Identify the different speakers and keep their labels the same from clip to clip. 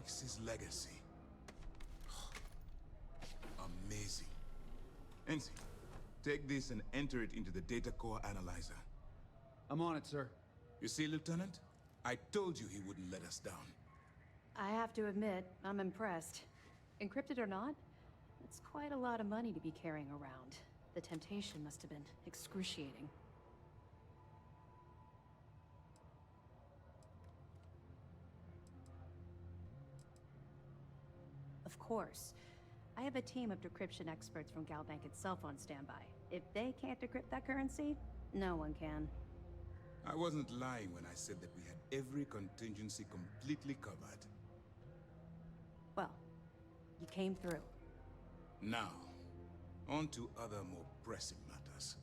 Speaker 1: Matrix's legacy. Amazing. Ensign, take this and enter it into the data core analyzer.
Speaker 2: I'm on it, sir.
Speaker 1: You see, Lieutenant? I told you he wouldn't let us down.
Speaker 3: I have to admit, I'm impressed. Encrypted or not, it's quite a lot of money to be carrying around. The temptation must have been excruciating. Of course. I have a team of decryption experts from Galbank itself on standby. If they can't decrypt that currency, no one can.
Speaker 1: I wasn't lying when I said that we had every contingency completely covered.
Speaker 3: Well, you came through.
Speaker 1: Now, on to other more pressing matters.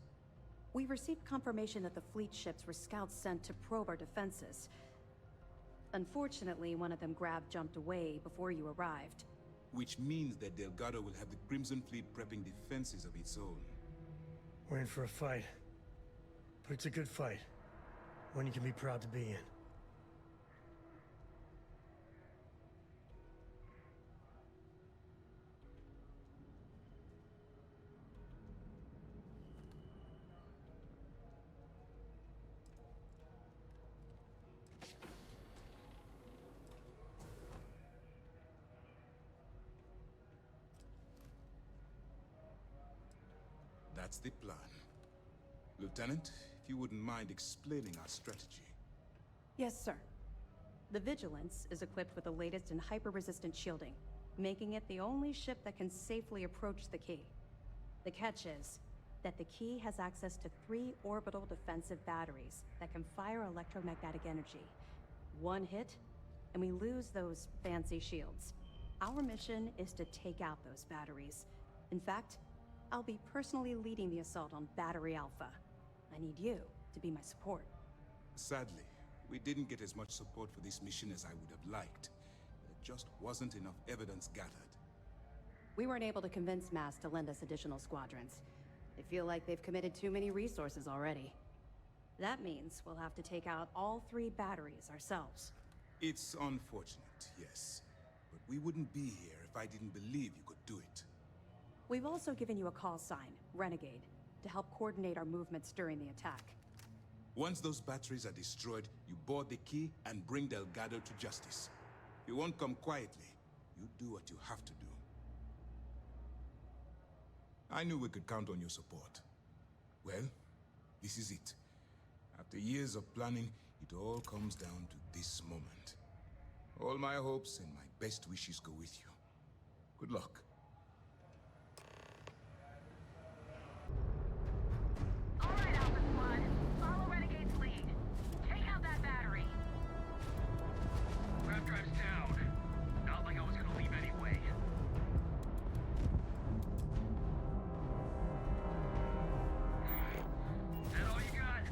Speaker 3: We received confirmation that the fleet ships were scouts sent to probe our defenses. Unfortunately, one of them jumped away before you arrived.
Speaker 1: Which means that Delgado will have the Crimson Fleet prepping defenses of its own.
Speaker 4: We're in for a fight. But it's a good fight. One you can be proud to be in.
Speaker 1: That's the plan. Lieutenant, if you wouldn't mind explaining our strategy.
Speaker 3: Yes, sir. The Vigilance is equipped with the latest in hyper-resistant shielding, making it the only ship that can safely approach the key. The catch is that the key has access to 3 orbital defensive batteries that can fire electromagnetic energy. One hit, and we lose those fancy shields. Our mission is to take out those batteries. In fact, I'll be personally leading the assault on Battery Alpha. I need you to be my support.
Speaker 1: Sadly, we didn't get as much support for this mission as I would have liked. There just wasn't enough evidence gathered.
Speaker 3: We weren't able to convince MAS to lend us additional squadrons. They feel like they've committed too many resources already. That means we'll have to take out all 3 batteries ourselves.
Speaker 1: It's unfortunate, yes. But we wouldn't be here if I didn't believe you could do it.
Speaker 3: We've also given you a call sign, Renegade, to help coordinate our movements during the attack.
Speaker 1: Once those batteries are destroyed, you board the key and bring Delgado to justice. You won't come quietly. You do what you have to do. I knew we could count on your support. Well, this is it. After years of planning, it all comes down to this moment. All my hopes and my best wishes go with you. Good luck.
Speaker 5: All right, Alpha Squad. Follow Renegade's lead. Take out that battery.
Speaker 6: Grav drive's down. Not like I was gonna leave anyway. Is that all you got?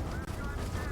Speaker 6: Grav drive is down.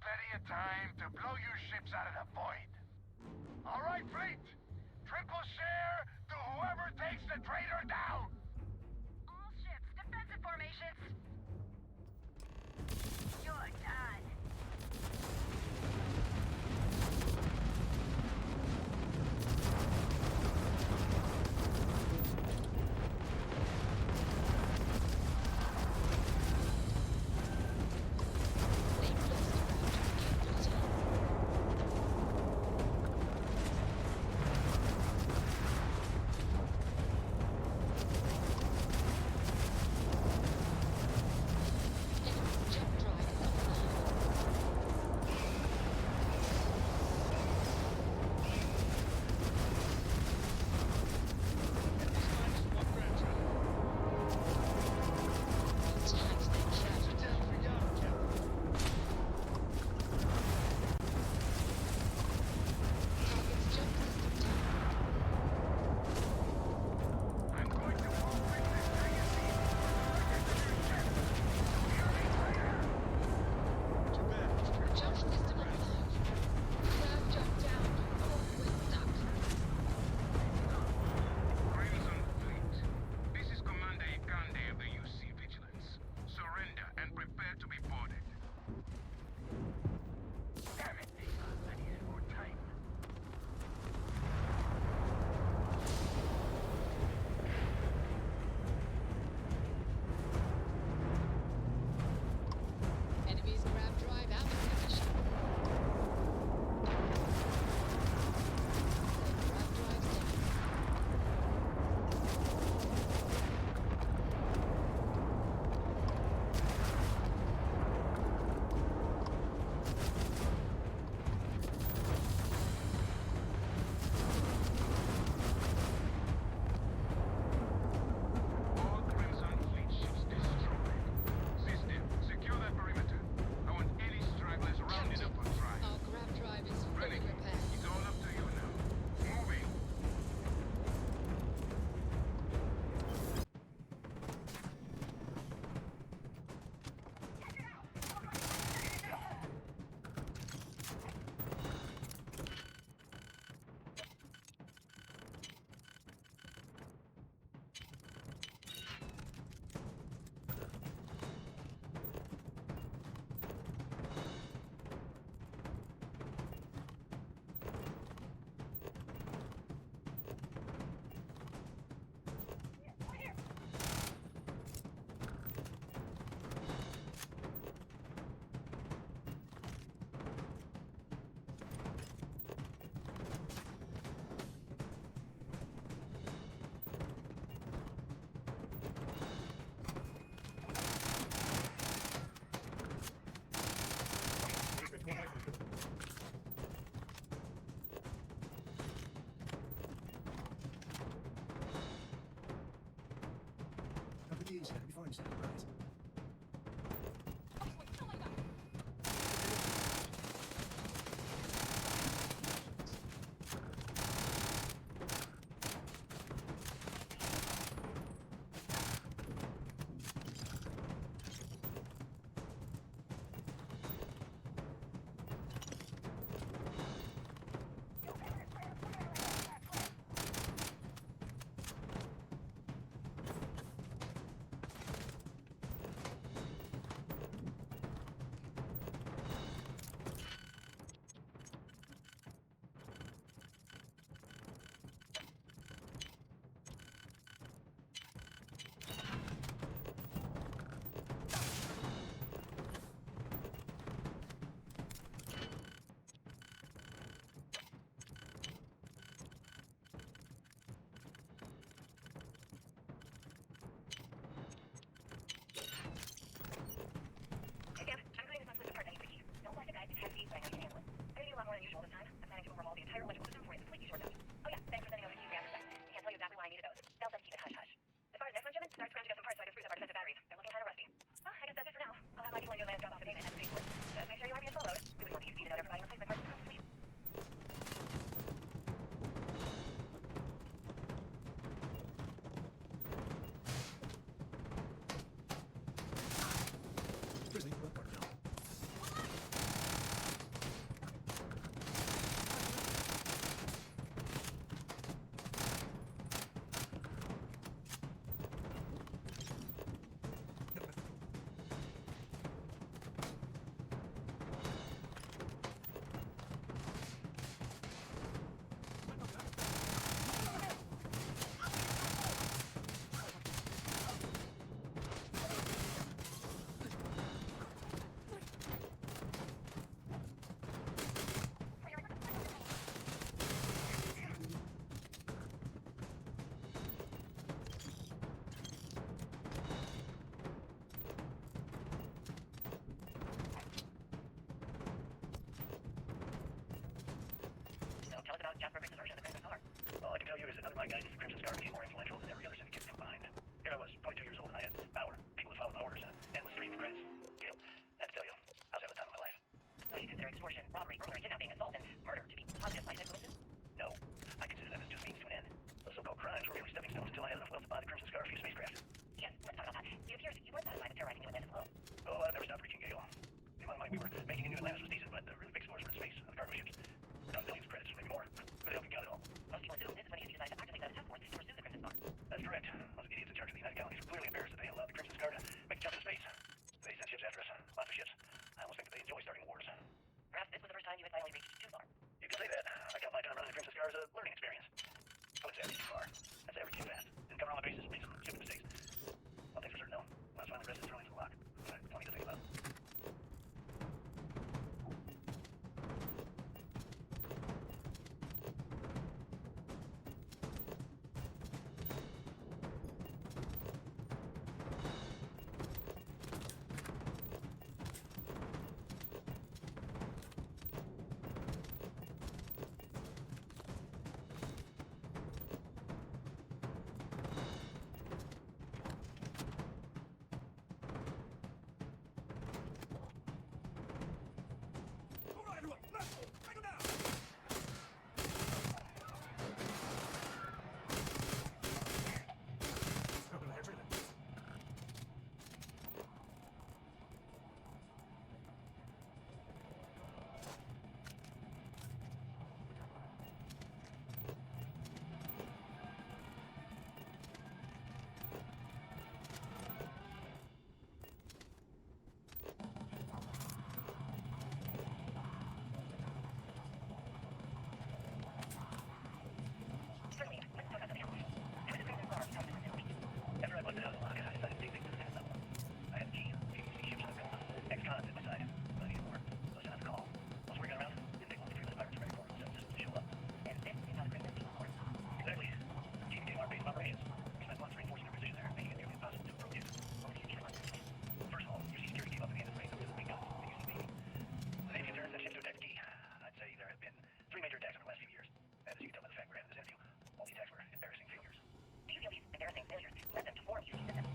Speaker 7: plenty of time to blow your ships out of the void. All right, fleet. Triple share to whoever takes the traitor down.
Speaker 5: All ships, defensive formations. You're done.
Speaker 4: Easy, that'll be fine, Sam. Right. Grizzly, what part now?
Speaker 8: extortion, robbery, burglary, kidnapping, assault, and murder to be positive life influences? No. I consider them as just means to an end. Those so-called crimes were merely stepping stones until I had enough wealth to buy the Crimson Scar for your spacecraft. Yes, let's talk about that. It appears you weren't satisfied with terrorizing New Atlantis alone. Oh, I never stopped reaching Gale. The amount of money we were making in New Atlantis was decent, but the really big scores were in space on the cargo ships. Not millions of credits, maybe more. But I don't think we got it all.
Speaker 5: Most people assume this is when you decided to activate the task force to pursue the Crimson Star.
Speaker 7: That's correct. Those idiots in charge of the United Colonies were clearly embarrassed that they allowed the Crimson Scar to make a jump into space. They sent ships after us. Lots of ships. I almost think that they enjoy starting wars.
Speaker 5: Perhaps this was the first time you had finally reached too far.
Speaker 7: You can say that. I count my time running the Crimson Scar as a learning experience. I would say I reached too far. I'd say I reached too fast. Didn't cover all my bases, made some stupid mistakes. One thing's for certain, though. When I was finally rested, throwing to the lock. Plenty to think about.
Speaker 5: Certainly, let's talk about something else. How did the Crimson Star become the Crimson Fleet?
Speaker 7: After I put the house lock, I decided to take things to the next level. I had a key. ABCD ships I've built. Ex-cons at my side. But I needed more. So I sent out the call. Once we got around, didn't take long for 3 less pirates ready for it. Set systems to show up.
Speaker 5: And this is how the Crimson Fleet works.
Speaker 7: Exactly. Keep getting our base of operations. We spent months reinforcing our position there, making it nearly impossible to approach it.
Speaker 5: What would you give us?
Speaker 7: First of all, UC security gave up in the end of the race up to the big guns, the UC Navy. The Navy in turn sent ships to attack the key. I'd say there have been 3 major attacks over the last few years. And as you can tell by the fact we're having this interview, all the attacks were embarrassing failures.
Speaker 5: Do you feel these embarrassing failures led them to form UC systems?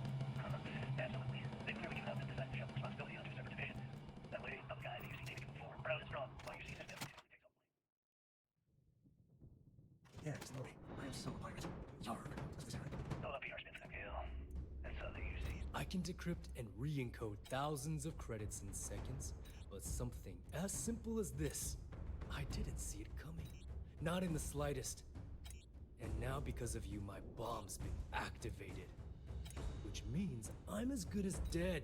Speaker 7: Absolutely. They've clearly given up the design shuttle responsibility onto a separate division. That way, I'm the guy the UC Navy can move forward, proud and strong, while UC system takes all the blame.
Speaker 4: Yeah, it's me. I am still a pirate. Yarg. That's the secret.
Speaker 7: Hold up, PR spin for them, Gale. That's how the UC.
Speaker 9: I can decrypt and re-encode thousands of credits in seconds, but something as simple as this, I didn't see it coming. Not in the slightest. And now because of you, my bomb's been activated. Which means I'm as good as dead.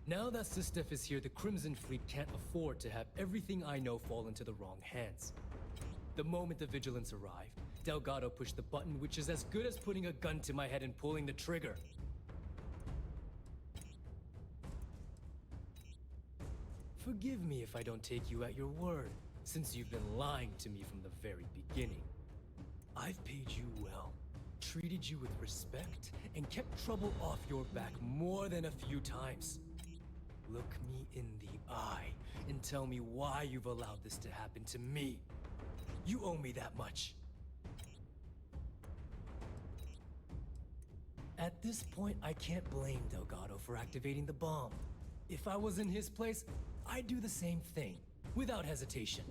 Speaker 9: Now that sysDEF is here, the Crimson Fleet can't afford to have everything I know fall into the wrong hands. The moment the Vigilance arrived, Delgado pushed the button, which is as good as putting a gun to my head and pulling the trigger. Forgive me if I don't take you at your word, since you've been lying to me from the very beginning. I've paid you well, treated you with respect, and kept trouble off your back more than a few times. Look me in the eye and tell me why you've allowed this to happen to me. You owe me that much. At this point, I can't blame Delgado for activating the bomb. If I was in his place, I'd do the same thing, without hesitation.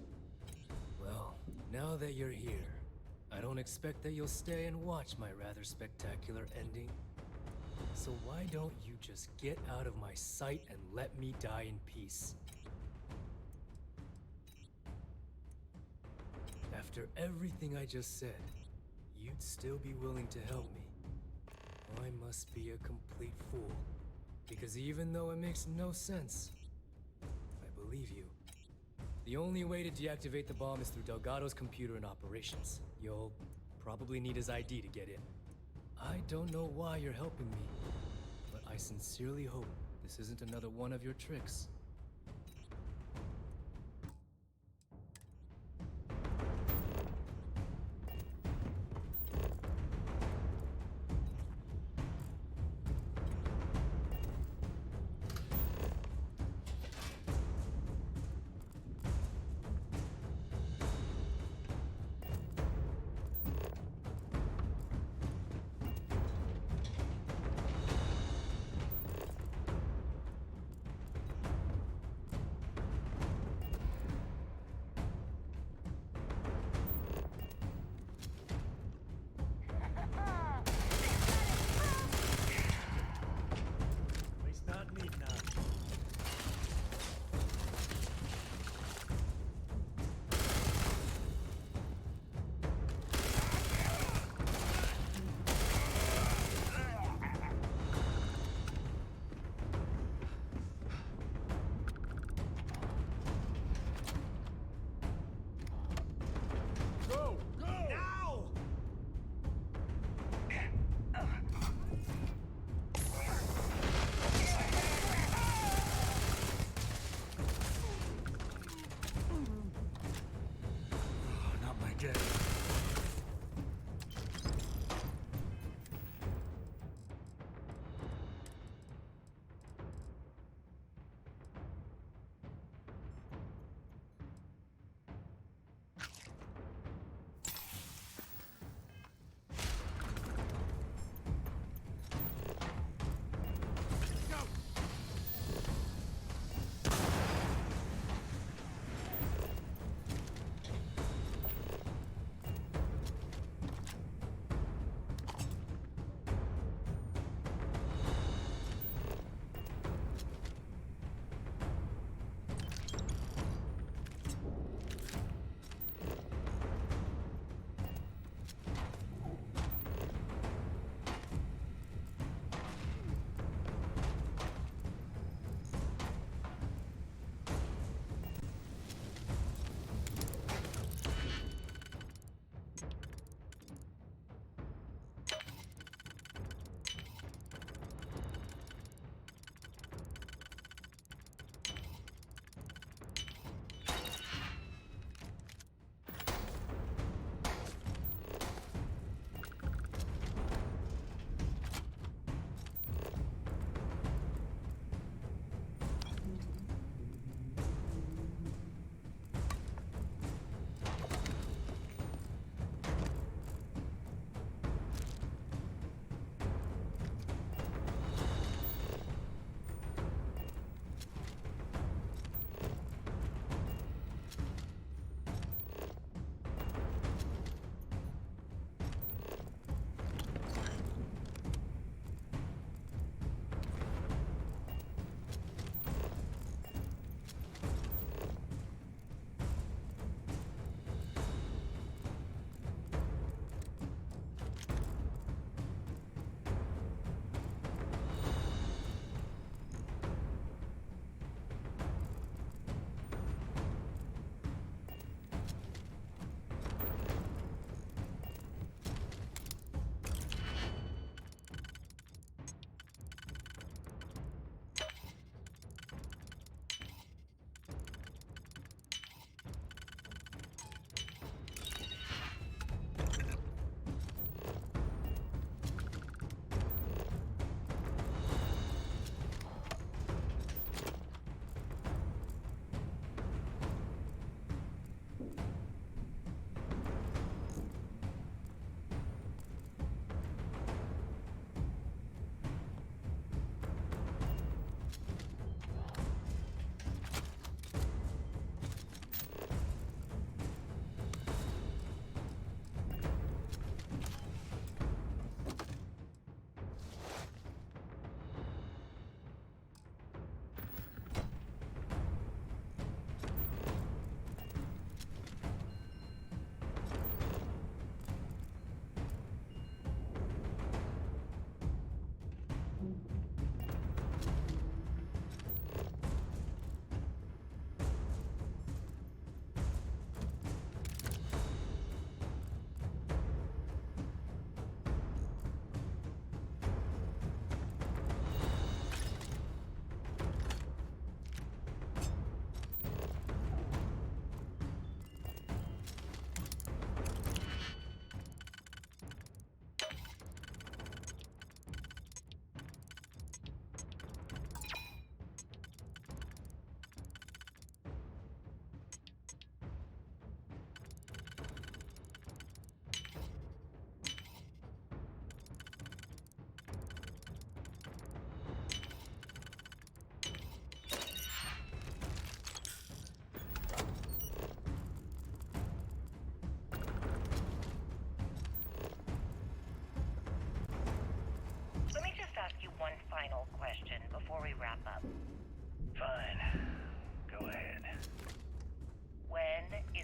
Speaker 9: Well, now that you're here, I don't expect that you'll stay and watch my rather spectacular ending. So why don't you just get out of my sight and let me die in peace? After everything I just said, you'd still be willing to help me. I must be a complete fool. Because even though it makes no sense, I believe you. The only way to deactivate the bomb is through Delgado's computer and operations. You'll probably need his ID to get in. I don't know why you're helping me, but I sincerely hope this isn't another one of your tricks.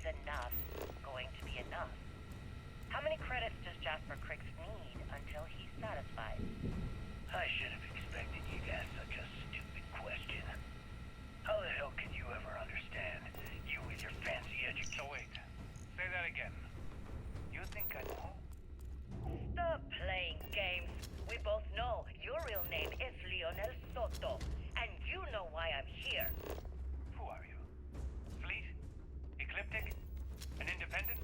Speaker 8: enough going to be enough? How many credits does Jasper Criggs need until he's satisfied?
Speaker 7: I should have expected you to ask such a stupid question. How the hell can you ever understand? You with your fancy education.
Speaker 6: So wait, say that again. You think I know?
Speaker 8: Stop playing games. We both know your real name is Lionel Soto, and you know why I'm here.
Speaker 6: Who are you? Fleet? Ecliptic? An independent?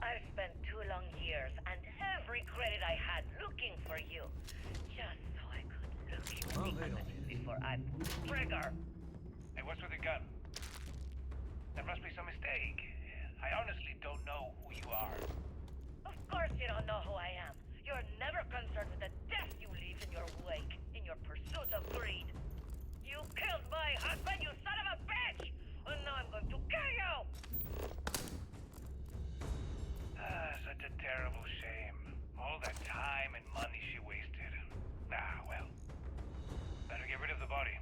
Speaker 8: I've spent 2 long years and every credit I had looking for you, just so I could look you in the eyes before I pulled the trigger.
Speaker 6: Hey, what's with the gun? There must be some mistake. I honestly don't know who you are.
Speaker 8: Of course you don't know who I am. You're never concerned with the death you leave in your wake, in your pursuit of greed. You killed my husband, you son of a bitch! And now I'm going to kill you!
Speaker 6: Such a terrible shame. All that time and money she wasted. Ah, well. Better get rid of the body.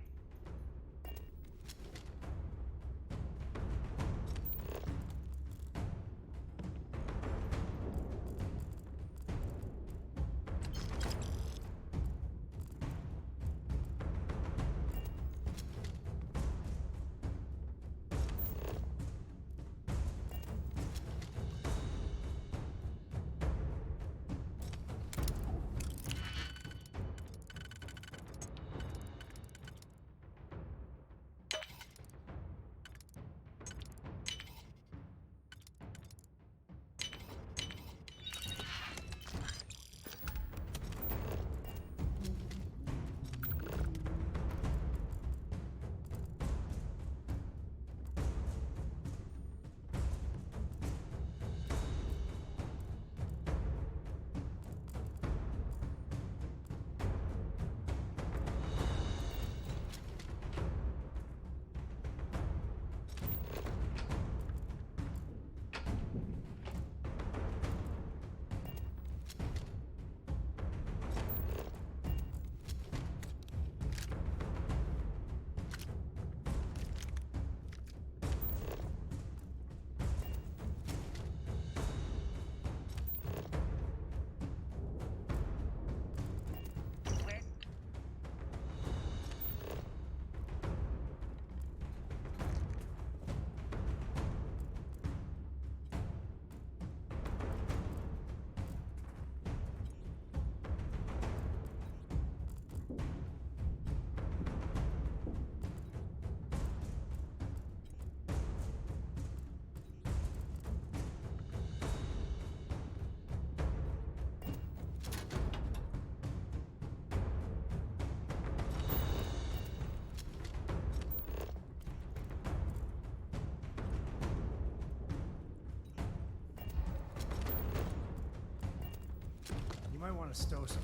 Speaker 4: You might want to stow some.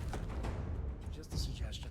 Speaker 4: Just a suggestion.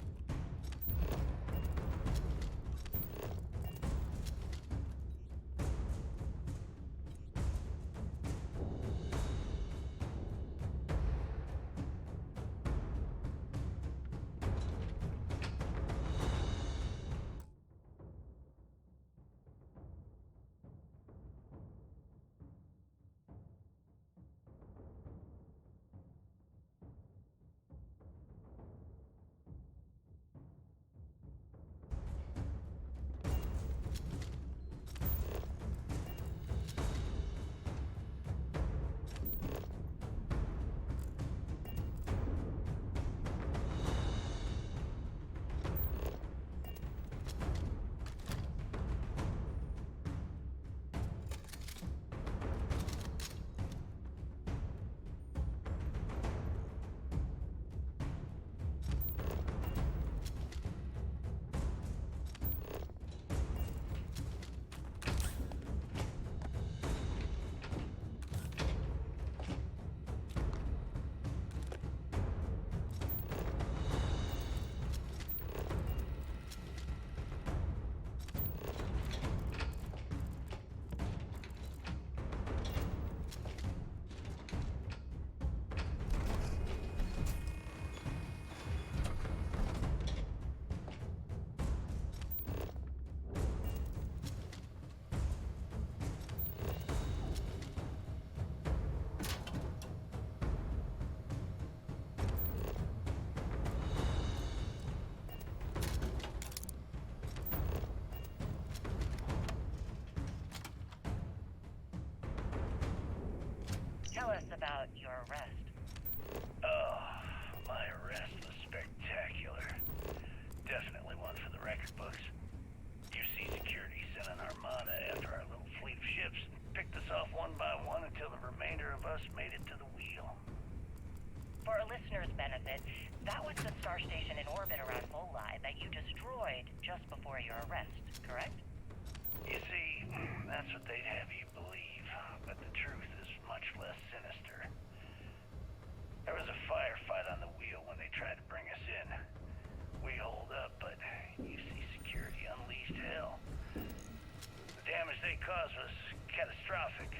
Speaker 8: about your arrest.
Speaker 6: Oh, my arrest was spectacular. Definitely one for the record books. UC Security sent an armada after our little fleet of ships and picked us off one by one until the remainder of us made it to the wheel.
Speaker 8: For a listener's benefit, that was the star station in orbit around Volii that you destroyed just before your arrest, correct?
Speaker 6: You see, that's what they'd have you believe, but the truth is much less sinister. There was a firefight on the wheel when they tried to bring us in. We holed up, but UC Security unleashed hell. The damage they caused was catastrophic.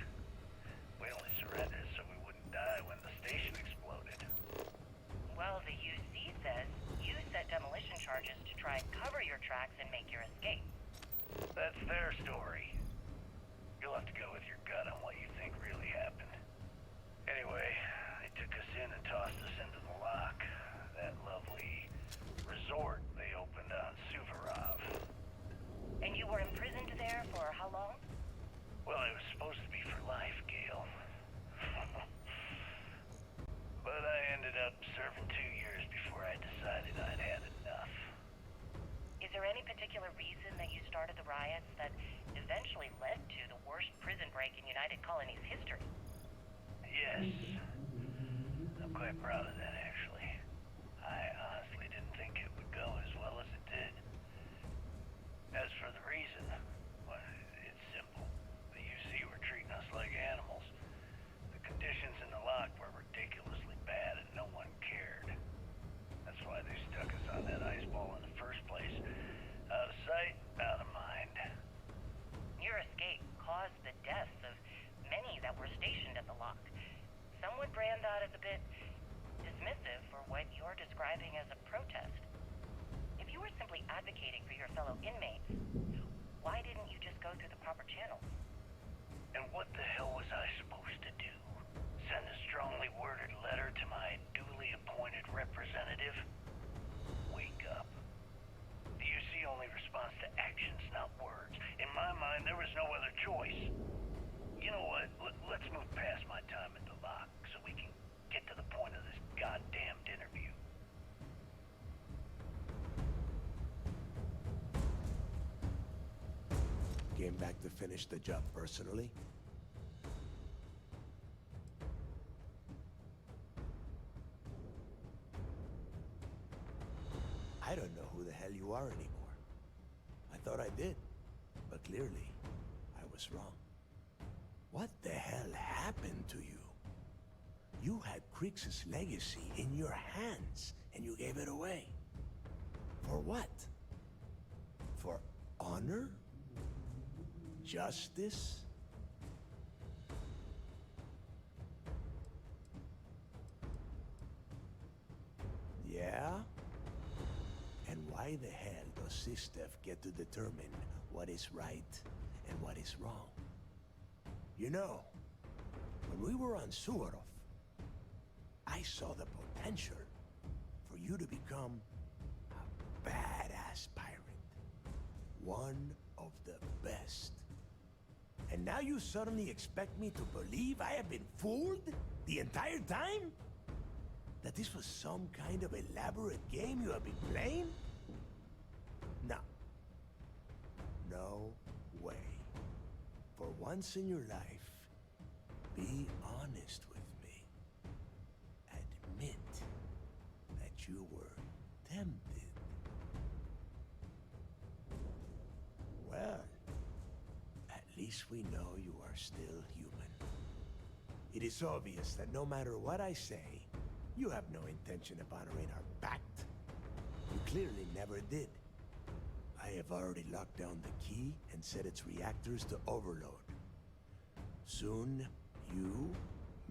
Speaker 6: We only surrendered so we wouldn't die when the station exploded.
Speaker 8: Well, the UC says you set demolition charges to try and cover your tracks and make your escape.
Speaker 6: That's their story. You'll have to go with your gut on what you think really happened. Anyway, they took us in and tossed us into the lock. That lovely resort they opened on Suvorov.
Speaker 8: And you were imprisoned there for how long?
Speaker 6: Well, it was supposed to be for life, Gale. But I ended up serving 2 years before I decided I'd had enough.
Speaker 8: Is there any particular reason that you started the riots that eventually led to the worst prison break in United Colonies history?
Speaker 6: Yes. I'm quite proud of that, actually. I honestly didn't think it would go as well as it did. As for the reason, well, it's simple. The UC were treating us like animals. The conditions in the lock were ridiculously bad and no one cared. That's why they stuck us on that ice ball in the first place. Out of sight, out of mind.
Speaker 8: Your escape caused the deaths of many that were stationed at the lock. Some would brand that as a bit dismissive for what you're describing as a protest. If you were simply advocating for your fellow inmates, why didn't you just go through the proper channels?
Speaker 6: And what the hell was I supposed to do? Send a strongly worded letter to my duly appointed representative? Wake up. The UC only responds to actions, not words. In my mind, there was no other choice. You know what? Let's move past my time at the lock so we can get to the point of this goddamned interview.
Speaker 10: Came back to finish the job personally? I don't know who the hell you are anymore. I thought I did, but clearly, I was wrong. What the hell happened to you? You had Krix's legacy in your hands, and you gave it away. For what? For honor? Justice? Yeah? And why the hell does sysDEF get to determine what is right and what is wrong? You know, when we were on Suvorov, I saw the potential for you to become a badass pirate. One of the best. And now you suddenly expect me to believe I have been fooled the entire time? That this was some kind of elaborate game you have been playing? No. No way. For once in your life, be honest with me. Admit that you were tempted. Well, at least we know you are still human. It is obvious that no matter what I say, you have no intention of honoring our pact. You clearly never did. I have already locked down the key and set its reactors to overload. Soon, you,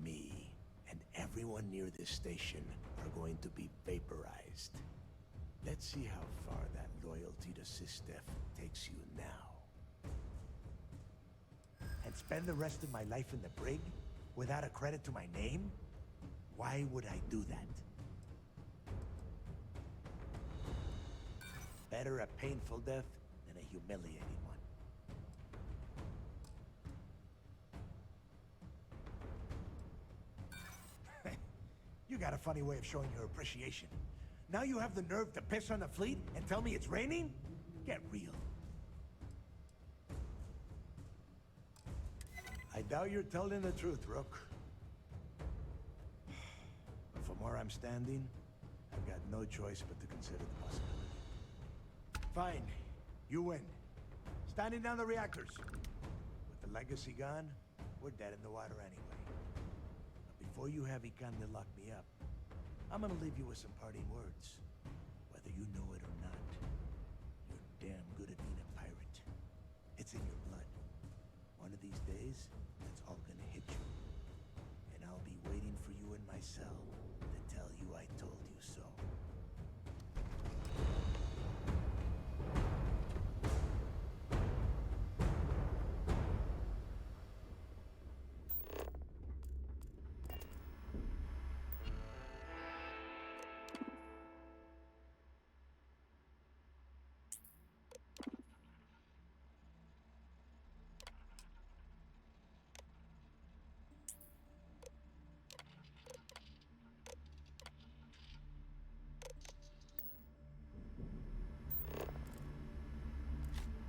Speaker 10: me, and everyone near this station are going to be vaporized. Let's see how far that loyalty to sysDEF takes you now. And spend the rest of my life in the brig without a credit to my name? Why would I do that? Better a painful death than a humiliating one. got a funny way of showing your appreciation. Now you have the nerve to piss on the fleet and tell me it's raining? Get real. I doubt you're telling the truth, Rook. But from where I'm standing, I've got no choice but to consider the possibility. Fine. You win. Standing down the reactors. With the Legacy gone, we're dead in the water anyway. But before you have Ikande lock me up, I'm gonna leave you with some parting words. Whether you know it or not, you're damn good at being a pirate. It's in your blood. One of these days, it's all gonna hit you. And I'll be waiting for you in my cell to tell you I told you so.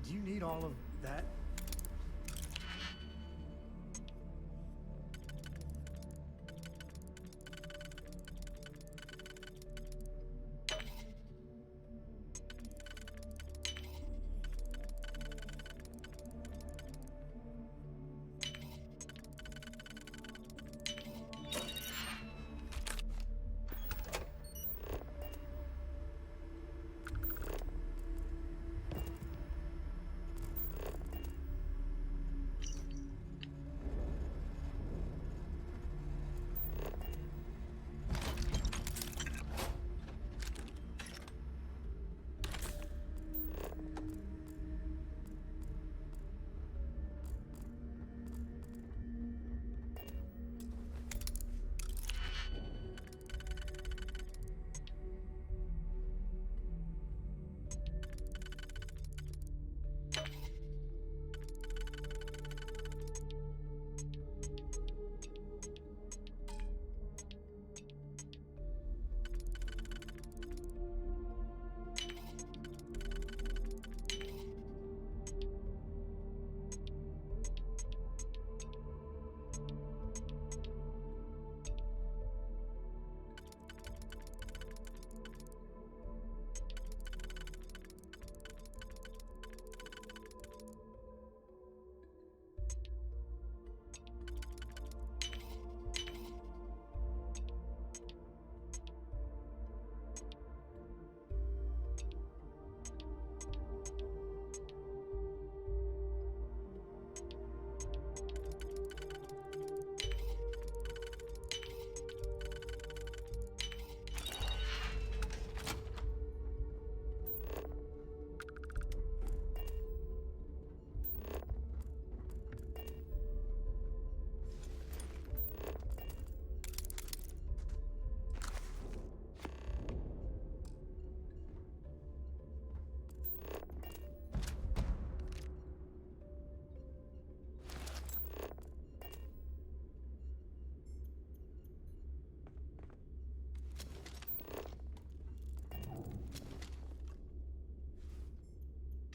Speaker 4: Do you need all of that?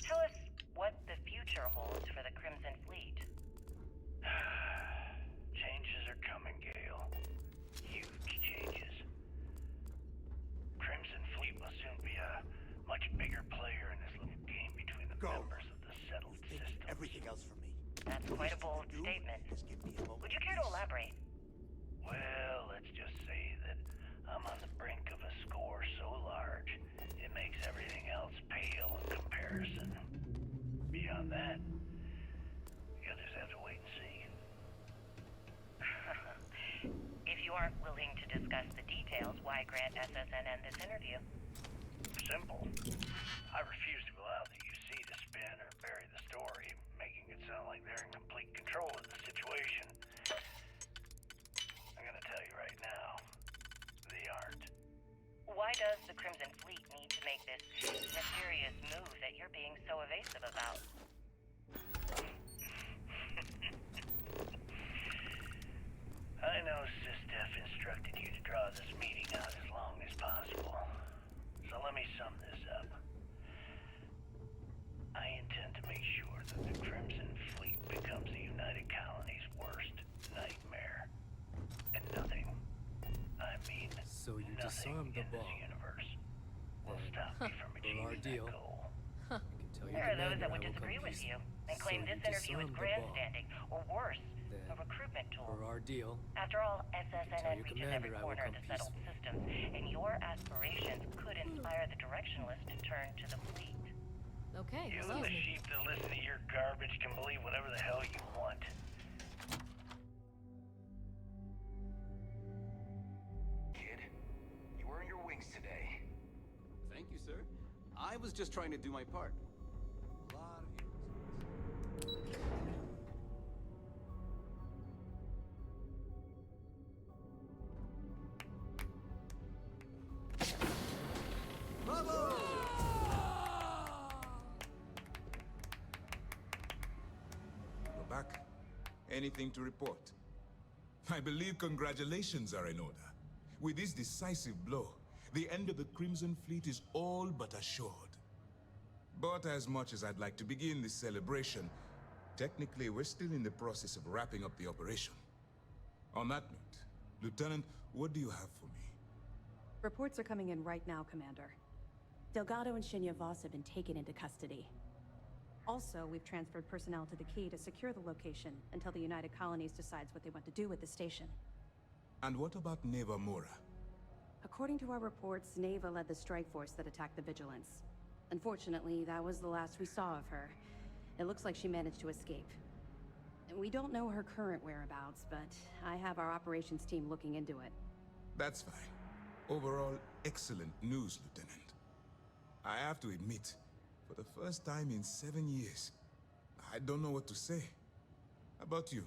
Speaker 8: Tell us what the future holds for the Crimson Fleet.
Speaker 6: Changes are coming, Gale. Huge changes. Crimson Fleet will soon be a much bigger player in this little game between the members of the settled system.
Speaker 10: Everything else from me.
Speaker 8: That's quite a bold statement.
Speaker 10: Just give me a moment.
Speaker 8: Would you care to elaborate?
Speaker 6: Well, let's just say that I'm on the brink of a score so large, it makes everything else pale in comparison. Beyond that, you'll just have to wait and see.
Speaker 8: If you aren't willing to discuss the details, why grant SSNN this interview?
Speaker 6: Simple. I refuse to allow the UC to spin or bury the story, making it sound like they're in complete control of the situation. I'm gonna tell you right now, they aren't.
Speaker 8: Why does the Crimson Fleet need to make this mysterious move that you're being so evasive about?
Speaker 6: I know sysDEF instructed you to draw this meeting out as long as possible. So let me sum this up. I intend to make sure that the Crimson Fleet becomes the United Colony's worst nightmare. And nothing, I mean
Speaker 9: So you
Speaker 6: nothing
Speaker 9: disarmed the
Speaker 6: in this
Speaker 9: bomb.
Speaker 6: universe will stop me from
Speaker 9: For
Speaker 6: achieving
Speaker 9: our
Speaker 6: that
Speaker 9: deal.
Speaker 6: goal.
Speaker 9: I can tell your
Speaker 8: There are those
Speaker 9: commander
Speaker 8: that
Speaker 9: I
Speaker 8: would
Speaker 9: will
Speaker 8: disagree
Speaker 9: come
Speaker 8: with
Speaker 9: peace.
Speaker 8: you and
Speaker 9: So
Speaker 8: claim
Speaker 9: you
Speaker 8: this interview is
Speaker 9: disarmed the bomb.
Speaker 8: grandstanding, or worse, a
Speaker 9: Then,
Speaker 8: recruitment tool.
Speaker 9: for our deal,
Speaker 8: After all,
Speaker 9: tell
Speaker 8: SSNN
Speaker 9: your
Speaker 8: reaches every
Speaker 9: commander I will
Speaker 8: corner of
Speaker 9: come
Speaker 8: the settled systems, and your aspirations could inspire the Directionalist to turn to the fleet.
Speaker 11: Okay,
Speaker 6: You
Speaker 11: excuse
Speaker 6: and the
Speaker 11: me.
Speaker 6: sheep that listen to your garbage can believe whatever the hell you want.
Speaker 7: Kid, you earned your wings today.
Speaker 2: Thank you, sir. I was just trying to do my part. A lot of heroes. Bravo!
Speaker 1: We're back. Anything to report? I believe congratulations are in order. With this decisive blow, the end of the Crimson Fleet is all but assured. But as much as I'd like to begin this celebration, technically we're still in the process of wrapping up the operation. On that note, Lieutenant, what do you have for me?
Speaker 3: Reports are coming in right now, Commander. Delgado and Shinya Voss have been taken into custody. Also, we've transferred personnel to the Key to secure the location until the United Colonies decides what they want to do with the station.
Speaker 1: And what about Neva Mora?
Speaker 3: According to our reports, Neva led the strike force that attacked the Vigilance. Unfortunately, that was the last we saw of her. It looks like she managed to escape. We don't know her current whereabouts, but I have our operations team looking into it.
Speaker 1: That's fine. Overall, excellent news, Lieutenant. I have to admit, for the first time in 7 years, I don't know what to say. How about you?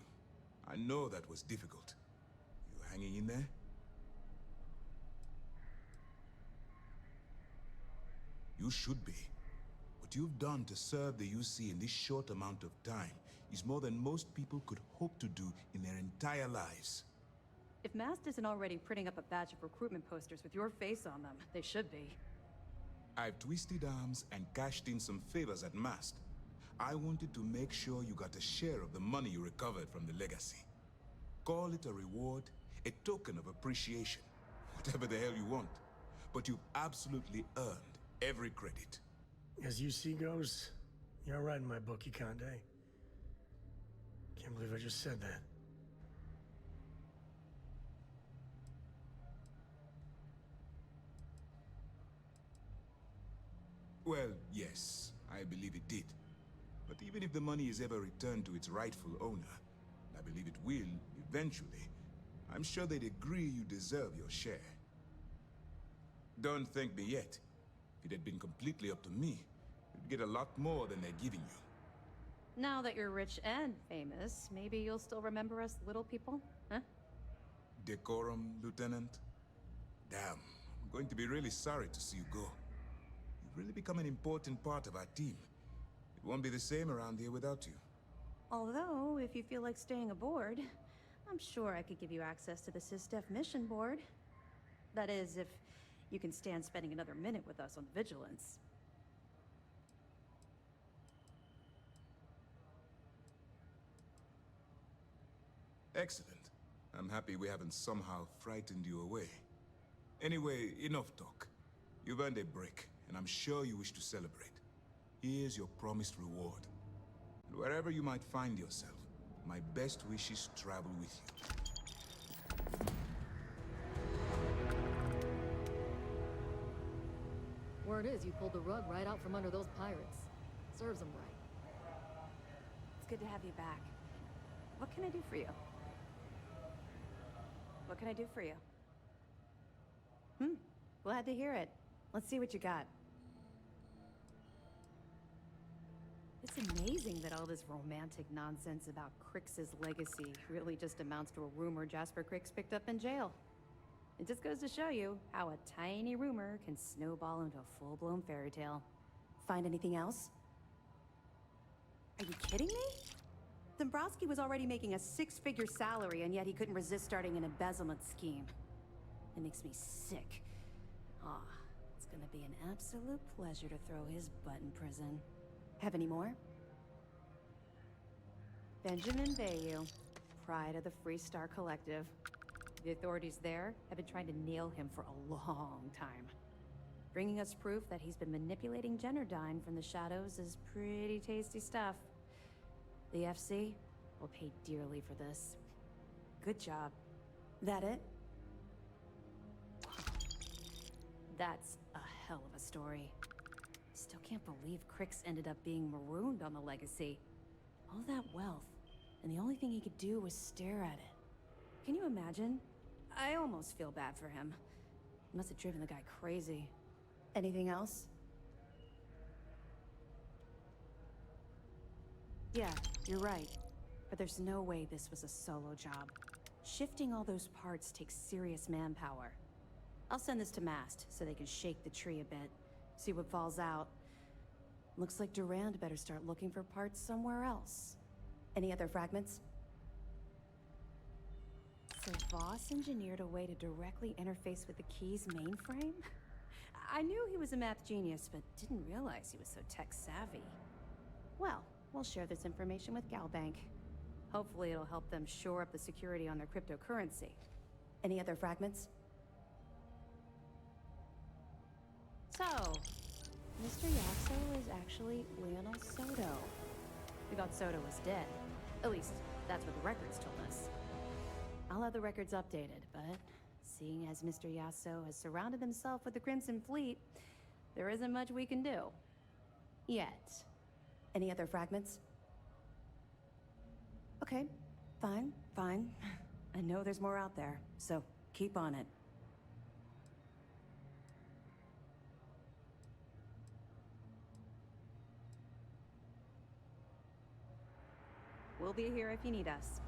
Speaker 1: I know that was difficult. You hanging in there? You should be. What you've done to serve the UC in this short amount of time is more than most people could hope to do in their entire lives.
Speaker 3: If Mast isn't already printing up a batch of recruitment posters with your face on them, they should be.
Speaker 1: I've twisted arms and cashed in some favors at Mast. I wanted to make sure you got a share of the money you recovered from the Legacy. Call it a reward, a token of appreciation, whatever the hell you want. But you've absolutely earned every credit.
Speaker 4: As UC goes, you're right in my book, Ikande. Can't believe I just said that.
Speaker 1: Well, yes, I believe it did. But even if the money is ever returned to its rightful owner, and I believe it will, eventually, I'm sure they'd agree you deserve your share. Don't thank me yet. If it had been completely up to me, you'd get a lot more than they're giving you.
Speaker 3: Now that you're rich and famous, maybe you'll still remember us little people, huh?
Speaker 1: Decorum, Lieutenant? Damn, I'm going to be really sorry to see you go. You've really become an important part of our team. It won't be the same around here without you.
Speaker 3: Although, if you feel like staying aboard, I'm sure I could give you access to the sysDEF mission board. That is, if you can stand spending another minute with us on Vigilance.
Speaker 1: Excellent. I'm happy we haven't somehow frightened you away. Anyway, enough talk. You've earned a break, and I'm sure you wish to celebrate. Here's your promised reward. And wherever you might find yourself, my best wishes travel with you.
Speaker 11: Word is you pulled the rug right out from under those pirates. Serves them right.
Speaker 3: It's good to have you back. What can I do for you? What can I do for you? Glad to hear it. Let's see what you got. It's amazing that all this romantic nonsense about Crix's legacy really just amounts to a rumor Jasper Crix picked up in jail. It just goes to show you how a tiny rumor can snowball into a full-blown fairy tale. Find anything else? Are you kidding me? Dombrowski was already making a 6-figure salary, and yet he couldn't resist starting an embezzlement scheme. It makes me sick. Ah, it's gonna be an absolute pleasure to throw his butt in prison. Have any more? Benjamin Bayou, pride of the Free Star Collective. The authorities there have been trying to nail him for a long time. Bringing us proof that he's been manipulating Generdyne from the shadows is pretty tasty stuff. The FC will pay dearly for this. Good job. That it? That's a hell of a story. Still can't believe Crix ended up being marooned on the Legacy. All that wealth, and the only thing he could do was stare at it. Can you imagine? I almost feel bad for him. Must have driven the guy crazy. Anything else? Yeah, you're right. But there's no way this was a solo job. Shifting all those parts takes serious manpower. I'll send this to Mast so they can shake the tree a bit, see what falls out. Looks like Durand better start looking for parts somewhere else. Any other fragments? So Voss engineered a way to directly interface with the key's mainframe? I knew he was a math genius, but didn't realize he was so tech-savvy. Well, we'll share this information with Galbank. Hopefully it'll help them shore up the security on their cryptocurrency. Any other fragments? So, Mr. Yasso is actually Lionel Soto. We thought Soto was dead. At least, that's what the records told us. I'll have the records updated, but seeing as Mr. Yasso has surrounded himself with the Crimson Fleet, there isn't much we can do. Yet. Any other fragments? Okay, fine. I know there's more out there, so keep on it. We'll be here if you need us.